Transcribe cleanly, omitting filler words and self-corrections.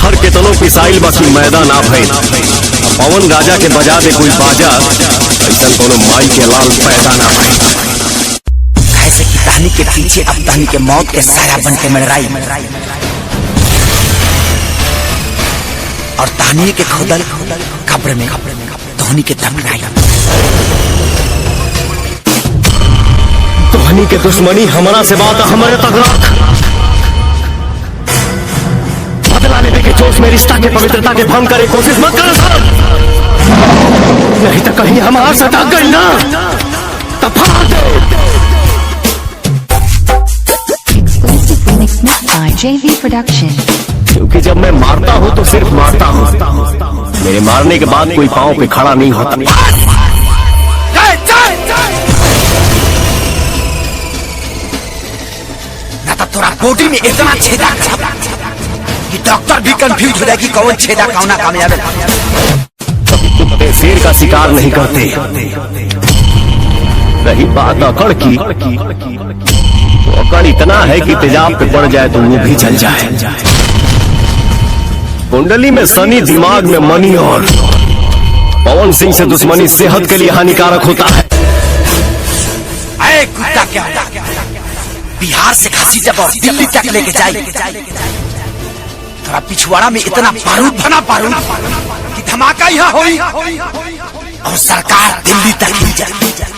हर के तनो पिसाइल बाकी मैदान आ भइल। पवन राजा के बजा दे कोई बाजा, ऐसा कोनो माई के लाल पैदा ना भइल। ऐसे की कहानी के पीछे अब कहानी के मौत के साया बन के मड़राई और तानी के खुदल कब्र में धोनी के टकराई। धोनी के दुश्मनी हमारा से बात हमारे तक रख। बदला लेने के जोश में रिश्ता के पवित्रता के भंग करे कोशिश मत कर साहब, नहीं तो कहीं हमारा सटा गई ना तो फाड़ दे। by JV Production। क्योंकि जब मैं मारता हूँ तो सिर्फ मारता हूँ, मेरे मारने के बाद कोई पांव पे खड़ा नहीं होता। ना तो तोरा बॉडी में इतना छेदा कि डॉक्टर भी कंफ्यूज हो जाए कि कौन छेदा कौना कामयाब है। कुत्ते शेर का शिकार नहीं करते। रही बात अकड़ की, तो अकड़ इतना है कि तेजाब पे पड़ जाए तो वो भी जल जाए। कुंडली में शनि, दिमाग में मनी और पवन सिंह से दुश्मनी सेहत के लिए हानिकारक होता है। अरे कुत्ता क्या बिहार से खासी जब और दिल्ली तक लेके जाए, थोड़ा पिछवाड़ा में इतना बारूद बना बारूद कि धमाका यहाँ होई और सरकार दिल्ली तक ले जाए।